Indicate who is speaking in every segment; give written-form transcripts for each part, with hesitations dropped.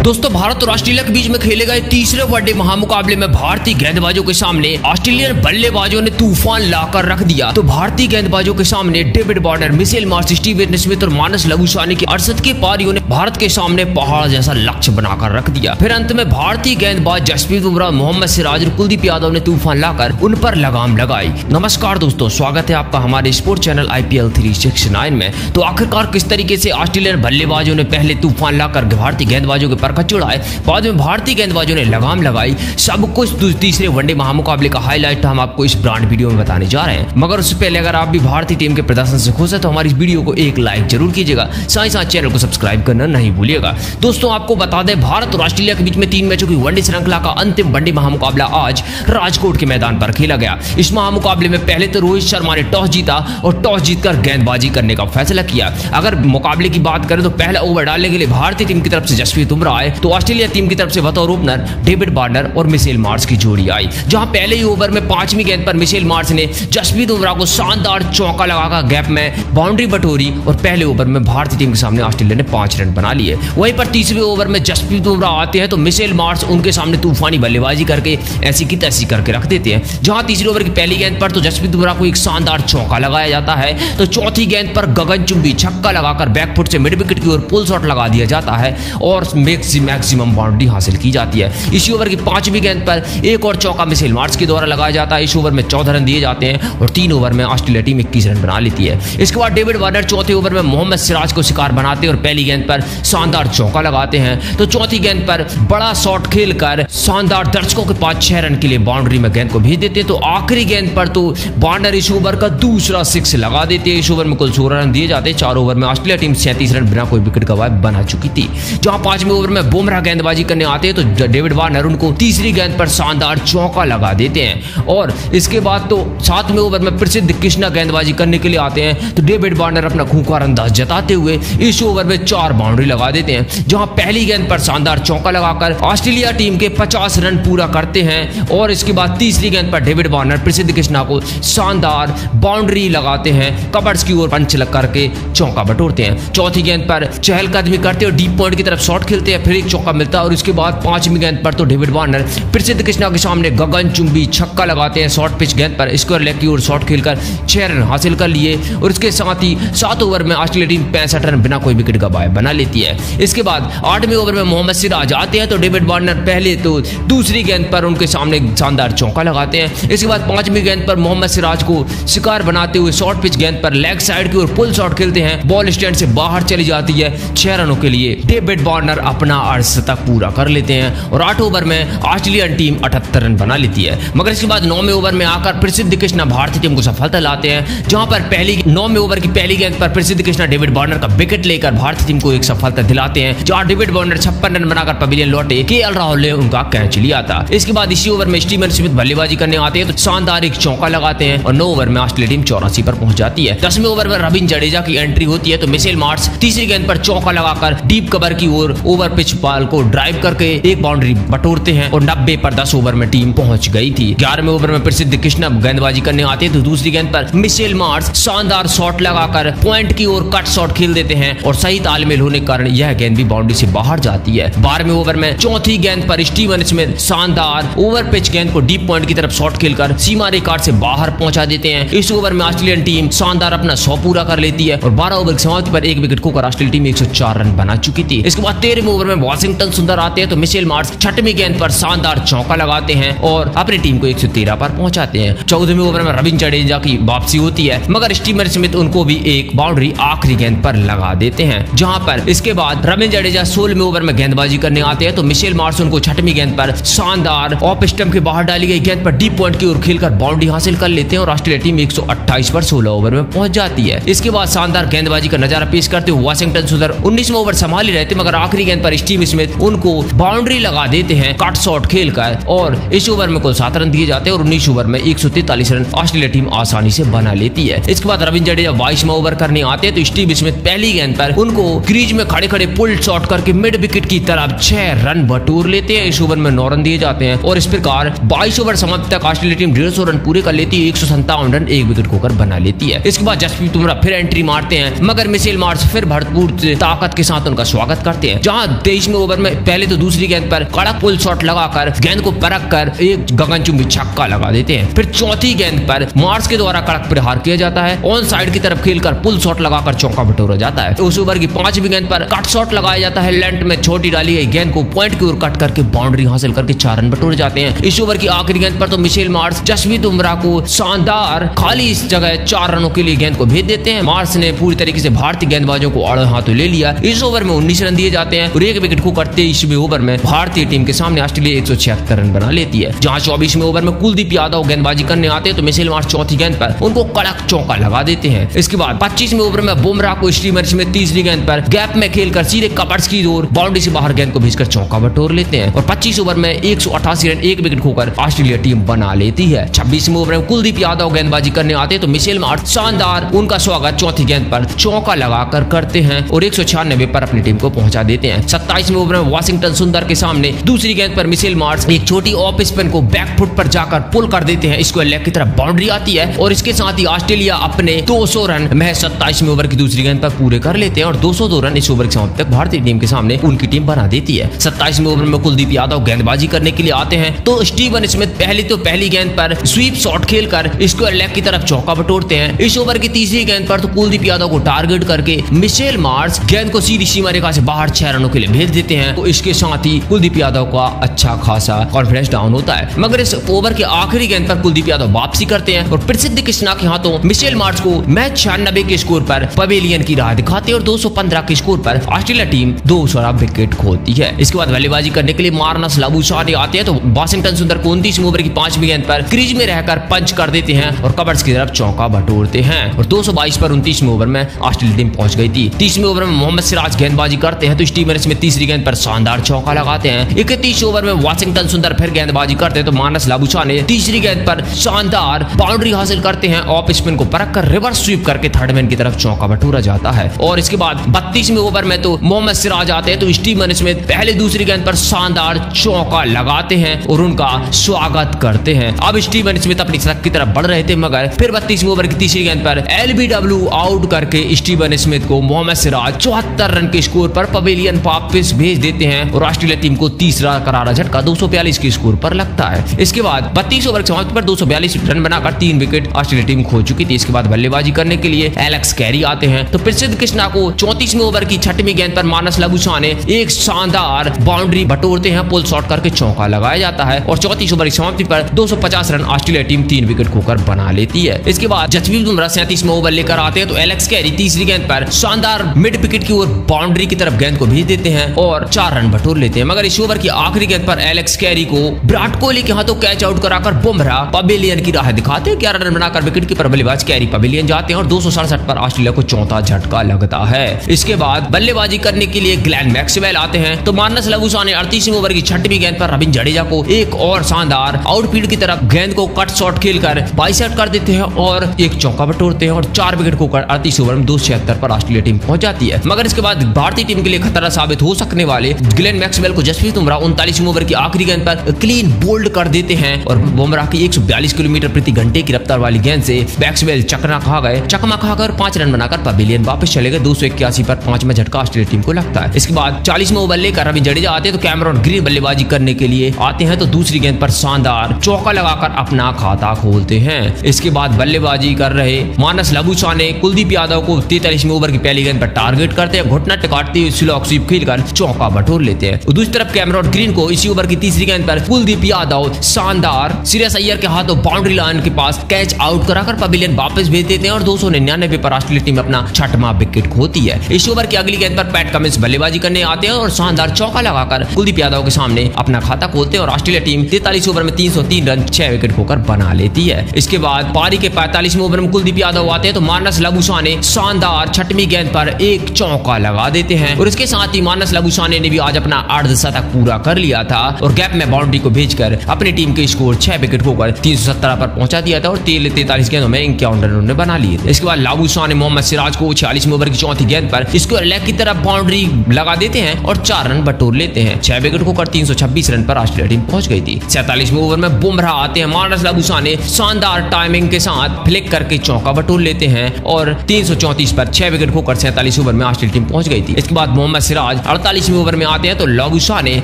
Speaker 1: दोस्तों भारत और ऑस्ट्रेलिया के बीच में खेले गए तीसरे वनडे महामुकाबले में भारतीय गेंदबाजों के सामने ऑस्ट्रेलियन बल्लेबाजों ने तूफान लाकर रख दिया। तो भारतीय गेंदबाजों के सामने David Warner, Mitchell Marsh, Steven Smith और मानस लबुशानी की 68 की पारियों ने भारत के सामने पहाड़ जैसा लक्ष्य बनाकर रख दिया। फिर अंत में भारतीय गेंदबाज जसप्रीत बुमराह, मोहम्मद सिराज और कुलदीप यादव ने तूफान लाकर उन पर लगाम लगाई। नमस्कार दोस्तों, स्वागत है आपका हमारे स्पोर्ट चैनल IPL 369 में। तो आखिरकार किस तरीके से ऑस्ट्रेलियन बल्लेबाजों ने पहले तूफान लाकर भारतीय गेंदबाजों के पर चढ़ाए, बाद में भारतीय गेंदबाजों ने लगाम लगाई। सब कुछ तीसरे वनडे महामुकाबले का हाईलाइट हम आपको इस ब्रांड वीडियो में बताने जा रहे हैं। मगर उससे पहले अगर आप भी भारतीय टीम के प्रदर्शन से खुश है तो हमारी इस वीडियो को एक लाइक जरूर कीजिएगा, साथ ही साथ चैनल को सब्सक्राइब करना नहीं भूलिएगा। दोस्तों आपको बता दें, भारत और ऑस्ट्रेलिया के बीच में 3 मैचों की वनडे श्रृंखला का अंतिम वनडे महामुकाबला आज राजकोट के मैदान पर खेला गया। इस महामुकाबले में पहले तो रोहित शर्मा ने टॉस जीता और टॉस जीतकर गेंदबाजी करने का फैसला किया। अगर मुकाबले की बात करें तो पहला ओवर डालने के लिए भारतीय टीम की तरफ से जसप्रीत बुमराह आए तो ऑस्ट्रेलिया टीम की तरफ से बतौर ओपनर डेविड वार्नर और मिचेल मार्श की जोड़ी आई। जहां पहले ही ओवर में 5वीं गेंद पर मिचेल मार्श ने जसप्रीत बुमराह को शानदार चौका लगाकर गैप में बाउंड्री बटोरी और पहले ओवर में भारतीय टीम के सामने ऑस्ट्रेलिया ने 5 रन बना लिए। वहीं पर तीसरे ओवर में जसप्रीत बुमराह आते हैं तो मिचेल मार्श उनके सामने तूफानी बल्लेबाजी करके ऐसी की तैसी करके रख देते हैं। जहां तीसरे ओवर की पहली गेंद पर तो जसप्रीत बुमराह को एक शानदार चौका लगाया जाता है, तो चौथी गेंद पर गगनचुंबी छक्का लगाकर बैकफुट से मिड विकेट की ओर पुल शॉट लगा दिया जाता है और मैक्सिमम बाउंड्री हासिल की जाती है। इसी ओवर की 5वीं गेंद पर एक और चौका मिचेल मार्श के द्वारा लगाया जाता है। इस ओवर में 14 रन दिए जाते हैं और 3 ओवर में ऑस्ट्रेलिया टीम 21 रन बना लेती है। इसके बाद डेविड वार्नर चौथे ओवर में मोहम्मद सिराज को शिकार बनाते और पहली गेंद पर शानदार चौका लगाते हैं। तो चौथी गेंद पर बड़ा शॉट खेलकर शानदार दर्शकों के पास 6 रन के लिए बाउंड्री में गेंद को भेज देते हैं। तो आखिरी गेंद पर तो वार्नर इस ओवर का दूसरा 6 लगा देते हैं। इस ओवर में कुल 16 रन दिए जाते हैं। 4 ओवर में ऑस्ट्रेलिया टीम 37 रन बिना कोई विकेट गंवाए बना चुकी थी। जहां 5वें ओवर में बुमराह गेंदबाजी करने आते हैं तो डेविड वार्नर उनको तीसरी गेंद पर शानदार चौका लगा देते हैं। और इसके बाद तो 7वें ओवर में प्रसिद्ध कृष्णा गेंदबाजी करने के लिए आते हैं तो डेविड वार्नर अपना खूंखार अंदाज जताते हुए इस ओवर में 4 बाउंड्री लगा देते हैं। जहां पहली गेंद पर शानदार चौका लगाकर ऑस्ट्रेलिया टीम के 50 रन पूरा करते हैं और इसके बाद तीसरी गेंद पर डेविड वार्नर प्रसिद्ध कृष्णा को शानदार बाउंड्री लगाते हैं, कवर्स की ओर पंच लग करके चौका बटोरते हैं। चौथी गेंद पर चहलकदमी करते और डीप पॉइंट की तरफ शॉट खेलते हैं, फिर एक चौका मिलता है और उसके बाद 5वीं गेंद पर तो डेविड वार्नर प्रसिद्ध कृष्णा के सामने गगनचुंबी छक्का लगाते हैं। शॉर्ट पिच गेंद पर स्क्वायर लेग की ओर शॉट खेलकर 6 रन हासिल कर लिए और इसके साथ ही 7 ओवर में ऑस्ट्रेलिया टीम 65 रन बिना कोई विकेट गंवाए बना लेती है। इसके बाद 8वें ओवर में मोहम्मद सिराज आते हैं तो डेविड वार्नर पहले तो दूसरी गेंद पर उनके सामने शानदार चौका लगाते हैं। इसके बाद 5वीं गेंद पर मोहम्मद सिराज को शिकार बनाते हुए शॉर्ट पिच गेंद पर लेग साइड की ओर पुल शॉट खेलते हैं, बॉल स्टैंड से बाहर चली जाती है। 6 रनों के लिए डेविड वार्नर अपना अर्धशतक पूरा कर लेते हैं और 8 ओवर में ऑस्ट्रेलियन टीम 78 रन बना लेती है। मगर इसके बाद 9वें ओवर में आकर प्रसिद्ध कृष्णा भारतीय टीम को सफलता लाते हैं। जहां पर 9वें ओवर की पहली गेंद पर प्रसिद्ध कृष्णा डेविड वार्नर का विकेट लेकर भारतीय टीम को एक सफलता दिलाते हैं। जहां डेविड वार्नर 56 रन बनाकर पवेलियन लौटे, KL राहुल ने उनका कैच लिया था। इसके बाद इसी ओवर में स्टीवन स्मिथ बल्लेबाजी करने आते हैं तो शानदार एक चौका लगाते हैं और 9 ओवर में ऑस्ट्रेलिया टीम 84 पर पहुंच जाती है। 10वें ओवर में रविंद्र जडेजा की एंट्री होती है तो मिचेल मार्श तीसरी गेंद पर चौका लगाकर डीप कवर की ओर ओवर पिच बॉल को ड्राइव करके एक बाउंड्री बटोरते हैं और 90 पर 10 ओवर में टीम पहुंच गई थी। 11वें ओवर में प्रसिद्ध कृष्णा गेंदबाजी करने आते हैं तो दूसरी गेंद पर मिचेल मार्श शानदार शॉट लगाकर पॉइंट की ओर कट शॉट खेल देते हैं और सही तालमेल होने के कारण यह गेंद भी बाउंड्री से बाहर जाती है। 12वें ओवर में चौथी गेंद पर स्टीवन स्मिथ शानदार ओवर पिच गेंद को डीप पॉइंट की तरफ शॉट खेलकर सीमा रेखा से बाहर पहुंचा देते हैं। इस ओवर में ऑस्ट्रेलियन टीम शानदार अपना 100 पूरा कर लेती है और 12 ओवर की समाप्ति पर एक विकेट खोकर ऑस्ट्रेलिया टीम 104 रन बना चुकी थी। इसके बाद 13वें ओवर में वाशिंगटन सुंदर आते हैं तो मिचेल मार्श 6वीं गेंद पर शानदार चौका लगाते हैं और अपनी टीम को 113 पर पहुंचाते हैं। 14वें ओवर में रविंद्र जडेजा की वापसी होती है मगर स्टीवन स्मिथ उनको भी एक बाउंड्री आखिरी गेंद पर लगा देते हैं। जहां पर इसके बाद रविंद्र जडेजा 16वें ओवर में गेंदबाजी करने आते हैं तो मिचेल मार्श उनको 6वीं गेंद पर शानदार ऑफ स्टंप के बाहर डाली गई गेंद पर डीप पॉइंट की ओर खेलकर बाउंड्री हासिल कर लेते हैं और ऑस्ट्रेलिया टीम 128 पर 16 ओवर में पहुंच जाती है। इसके बाद शानदार गेंदबाजी का नजारा पेश करते हुए वाशिंगटन सुंदर 19वां ओवर संभाल ही रहते मगर आखिरी गेंद पर स्टीव स्मिथ उनको बाउंड्री लगा देते हैं कट शॉट खेलकर और इस ओवर में कुल 7 रन दिए जाते हैं और 19 ओवर में 143 रन ऑस्ट्रेलिया टीम आसानी से बना लेती है। इसके बाद रविंद्र जडेजा 22वां ओवर करने आते हैं तो स्टीव स्मिथ पहली गेंद पर उनको क्रीज में खड़े खड़े पुल शॉट करके मिड विकेट की तरफ 6 रन बटोर लेते हैं। इस ओवर में 9 रन दिए जाते हैं और इस प्रकार 22 ओवर समाप्ति तक ऑस्ट्रेलिया टीम 150 रन पूरे कर लेती है, 157 रन एक विकेट खोकर बना लेती है। इसके बाद जसप्रीत बुमराह फिर एंट्री मारते हैं मगर मिचेल मार्श फिर भरपूर ताकत के साथ उनका स्वागत करते हैं। जहां 23वें ओवर में पहले तो दूसरी गेंद पर कड़क पुल शॉट लगाकर गेंद को परख कर एक गगनचुंबी छक्का लगा देते हैं। फिर चौथी गेंद पर मार्स के द्वारा कड़क प्रहार किया जाता है, ऑन साइड की तरफ खेलकर पुल शॉट लगाकर चौका बटोरा जाता है। उस ओवर की 5वीं गेंद पर कट शॉट लगाया जाता है, लेंथ में छोटी डाली गई गेंद को पॉइंट की ओर कट करके बाउंड्री हासिल करके 4 रन बटोरे जाते हैं। इस ओवर की आखिरी गेंद पर तो मिशेल मार्स जसप्रीत बुमराह को शानदार खाली इस जगह 4 रनों के लिए गेंद को भेज देते हैं। मार्स ने पूरी तरीके से भारतीय गेंदबाजों को आड़े हाथों ले लिया। इस ओवर में 19 रन दिए जाते हैं और एक विकेट खोकर 23वें ओवर में भारतीय टीम के सामने ऑस्ट्रेलिया 176 रन बना लेती है। जहां 24वें ओवर में कुलदीप यादव गेंदबाजी करने आते हैं तो मिशेल मार्स चौथी गेंद पर उनको कड़क चौका लगा देते हैं। इसके बाद 25वें ओवर में बुमराह को स्टीवन स्मिथ तीसरी गेंद पर गैप में खेलकर सीधे कवर्स की ओर बाउंड्री से बाहर गेंद को भेजकर चौका बटोर लेते हैं और 25 ओवर में 188 रन एक विकेट खोकर ऑस्ट्रेलिया टीम बना लेती है। 26वें ओवर में कुलदीप यादव गेंदबाजी करने आते हैं तो मिशेल मार्स शानदार उनका स्वागत चौथी गेंद पर चौका लगाकर करते हैं और 196 पर अपनी टीम को पहुंचा देते हैं। 27वें ओवर में वाशिंगटन सुंदर के सामने दूसरी गेंद पर मिशेल मार्स एक छोटी ऑफ स्पिन को बैक फुट पर जाकर पुल कर देते हैं। स्क्वायर लेग की तरफ बाउंड्री आती है और इसके साथ ही ऑस्ट्रेलिया अपने 200 रन महज 27वें ओवर की दूसरी गेंद पर पूरे कर लेते हैं और 202 रन इस ओवर के समाप्ति तक भारतीय टीम के सामने उनकी टीम बना देती है। 27वें ओवर में कुलदीप यादव गेंदबाजी करने के लिए आते हैं तो स्टीवन स्मिथ पहली गेंद पर स्वीप शॉट खेलकर स्क्वायर लेग की तरफ चौका बटोरते हैं। इस ओवर की तीसरी गेंद पर तो कुलदीप यादव को टारगेट करके मिशेल मार्स गेंद को सीधी सीमा रेखा से बाहर 6 रनों के लिए भेज देते हैं। तो इसके साथ ही कुलदीप यादव का अच्छा खासा कॉन्फिडेंस डाउन होता है, मगर इस ओवर के आखिरी गेंद पर कुलदीप यादव वापसी करते हैं और प्रसिद्ध कृष्णा के हाथों मिशेल मार्स को मैच 96 के स्कोर पर पवेलियन की राह दिखाते हैं और 215 के स्कोर पर ऑस्ट्रेलिया टीम 200 विकेट खोती है। इसके बाद बल्लेबाजी करने के लिए मार्नस लाबुशाने आते हैं तो वाशिंगटन सुंदर को 29वें ओवर की 5वीं गेंद पर क्रीज में रहकर पंच कर देते हैं और कवर्स की तरफ चौका बटोरते हैं और 222 पर 29वें ओवर में ऑस्ट्रेलिया टीम पहुंच गई थी। 30वें ओवर में मोहम्मद सिराज गेंदबाजी करते हैं तो स्टीवन स्मिथ तीसरी गेंद पर शानदार चौका लगाते हैं। 31 ओवर में वाशिंगटन सुंदर फिर गेंदबाजी करते हैं तो मार्नस लाबुशाने तीसरी गेंद पर शानदार बाउंड्री हासिल करते हैं। ऑफ स्पिन को परख कर रिवर्स स्वीप करके थर्ड मैन की तरफ चौका बटोरा जाता है और इसके बाद 32वें ओवर में तो मोहम्मद सिराज आते हैं तो स्टीवन स्मिथ पहले दूसरी गेंद पर शानदार चौका लगाते हैं और उनका स्वागत करते हैं। अब स्टीवन स्मिथ अपनी सड़क की तरफ बढ़ रहे थे, मगर फिर 32वें ओवर की तीसरी गेंद पर एलबीडब्ल्यू आउट करके स्टीवन स्मिथ को मोहम्मद सिराज 74 रन के स्कोर पर पवेलियन वापस भेज देते हैं और ऑस्ट्रेलिया टीम को तीसरा करारा झटका 242 के स्कोर पर लगता है। इसके बाद 32 ओवर की समाप्ति पर 242 रन बनाकर 3 विकेट ऑस्ट्रेलिया टीम खो चुकी थी। इसके बाद बल्लेबाजी करने के लिए एलेक्स कैरी आते हैं तो प्रसिद्ध कृष्णा को 34वें ओवर की 6वीं गेंद पर मार्नस लाबुशाने एक शानदार बाउंड्री बटोरते हैं, पुल शॉट करके चौका लगाया जाता है और 34 ओवर की समाप्ति पर 250 रन ऑस्ट्रेलिया टीम 3 विकेट खोकर बना लेती है। इसके बाद जसप्रीत बुमराह 37वें ओवर लेकर आते हैं तो एलेक्स कैरी तीसरी गेंद पर शानदार मिड विकेट की ओर बाउंड्री की तरफ गेंद को भेज देते हैं और 4 रन बटोर लेते हैं, मगर इस ओवर की आखिरी गेंद पर एलेक्स कैरी को विराट कोहली के हाथों कैच आउट कराकर बुमराह पवेलियन की राह दिखाते हैं। 11 रन बनाकर विकेट कीपर बल्लेबाज कैरी पवेलियन जाते हैं और 267 पर ऑस्ट्रेलिया को चौथा झटका लगता है। इसके बाद बल्लेबाजी करने के लिए ग्लेन मैक्सवेल आते हैं तो मार्नस लाबुशाने 38वें ओवर की 6वीं गेंद पर रविंद्र जडेजा को एक और शानदार आउटफील्ड की तरफ गेंद को कट शॉट खेलकर बाइसेट कर देते हैं और एक चौका बटोरते हैं और 4 विकेट खोकर 38 ओवर में 276 पर ऑस्ट्रेलिया टीम पहुंच जाती है। मगर इसके बाद भारतीय टीम के लिए खतरा साबित हो सकने वाले ग्लेन मैक्सवेल को जसप्रीत बुमराह 39वें ओवर की आखिरी गेंद पर क्लीन बोल्ड कर देते हैं और बुमराह की 142 किलोमीटर प्रति घंटे की रफ्तार वाली गेंद से मैक्सवेल चकमा खाकर 5 रन बनाकर पवेलियन वापस चले गए। 281 पर 5 में झटका ऑस्ट्रेलिया टीम को लगता है। इसके बाद 40वें ओवर लेकर रविंद्र जडेजा आते हैं तो कैमरॉन ग्रीन बल्लेबाजी करने के लिए आते हैं तो दूसरी गेंद पर शानदार चौका लगाकर अपना खाता खोलते हैं। इसके बाद बल्लेबाजी कर रहे मार्नस लाबुशाने कुलदीप यादव को 43वें ओवर की पहली गेंद पर टारगेट करते हैं, घुटना टिकाते हुए स्लो स्वीप खेलकर चौका बटोर लेते हैं। दूसरी तरफ कैमरॉन ग्रीन को इसी ओवर की तीसरी गेंद पर कुलदीप यादव शानदार श्रेयस अय्यर के हाथों बाउंड्री लाइन के पास कैच आउट कराकर पवेलियन वापस भेज देते हैं और 299 पर ऑस्ट्रेलिया टीम अपना 6वां विकेट खोती है। इस ओवर की अगली गेंद पर पैट कमिंस बल्लेबाजी करने आते हैं और शानदार चौका लगाकर कुलदीप यादव के सामने अपना खाता खोलते हैं और ऑस्ट्रेलिया टीम 43 ओवर में 303 रन 6 विकेट खोकर बना लेती है। इसके बाद पारी के 45वें ओवर में कुलदीप यादव आते हैं तो मार्नस लाबुशाने शानदार 6वीं गेंद पर एक चौका लगा देते हैं और इसके साथ ही मार्नस लाबुशाने ने भी आज अपना अर्धशतक पूरा कर लिया था और गैप में बाउंड्री को भेजकर अपनी टीम के स्कोर 6 विकेट खोकर 317 पर पहुंचा दिया था और 43 गेंदों में 51 रन उन्होंने बना लिए थे। इसके बाद लाबुशाने मोहम्मद सिराज को 46वें ओवर की चौथी गेंद पर स्क्वायर लेग की तरफ बाउंड्री लगा देते हैं और 4 रन बटोर लेते हैं। 6 विकेट खोकर 326 रन पर ऑस्ट्रेलिया टीम पहुंच गई थी। 47वें ओवर में बुमराह आते हैं, मार्नस लाबुशाने शानदार टाइमिंग के साथ फ्लिक करके चौका बटोर लेते हैं और 334 पर 6 विकेट खोकर 47 ओवर में ऑस्ट्रेलिया टीम पहुंच गई थी। इसके बाद मोहम्मद सिराज 48वें ओवर में आते हैं तो लाबूशाह ने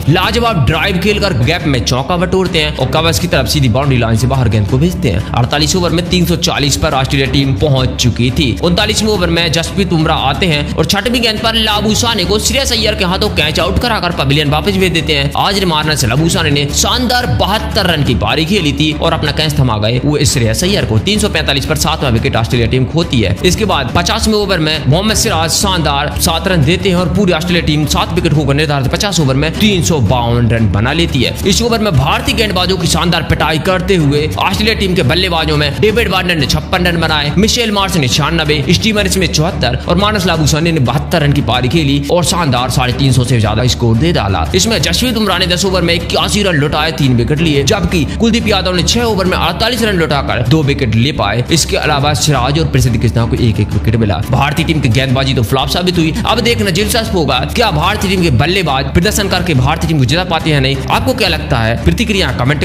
Speaker 1: लाजवाब ड्राइव खेलकर गैप में चौका बटोरते हैं और कवर्स की तरफ सीधी बाउंड्री लाइन से बाहर गेंद को भेजते हैं। 48 ओवर में 340 पर ऑस्ट्रेलिया टीम पहुंच चुकी थी। 39वें ओवर में जसप्रीत बुमराह आते हैं और छठवीं गेंद पर लाबूशाह ने को श्रेयस अय्यर के हाथों कैच आउट कराकर पवेलियन वापस भेज देते हैं। आज मारने से लाबूशाह ने शानदार 72 रन की पारी खेली थी और अपना कैच थमा गए वो श्रेयस अय्यर को। 345 पर 7वां विकेट ऑस्ट्रेलिया टीम खोती है। इसके बाद 50वें ओवर में मोहम्मद सिराज शानदार 7 रन देते हैं और पूरी ऑस्ट्रेलिया टीम 7 विकेट खोकर निर्धारित 50 ओवर में 352 रन बना लेती है। इस ओवर में भारतीय गेंदबाजों की शानदार पिटाई करते हुए ऑस्ट्रेलिया टीम के बल्लेबाजों में डेविड वार्नर ने 56 रन बनाए, मिशेल मार्श ने 96, स्टीवन स्मिथ 74 और मानस लाबूशाह ने 72 रन की पारी खेली और शानदार 350 से ज्यादा स्कोर दे डाला। इसमें जसप्रीत बुमराह ने 10 ओवर में 81 रन लौटाए, 3 विकेट लिए, जबकि कुलदीप यादव ने 6 ओवर में 48 रन लौटाकर 2 विकेट ले पाए। इसके अलावा सिराज और प्रसिद्ध कृष्णा को एक विकेट मिला। भारतीय टीम की गेंदबाजी तो फ्लॉप साबित हुई। अब देखना दिलचस्प होगा क्या भारतीय टीम के बल्लेबाज प्रदर्शन करके भारतीय टीम को जिता पाते हैं नहीं। आपको क्या लगता है? प्रतिक्रिया कमेंट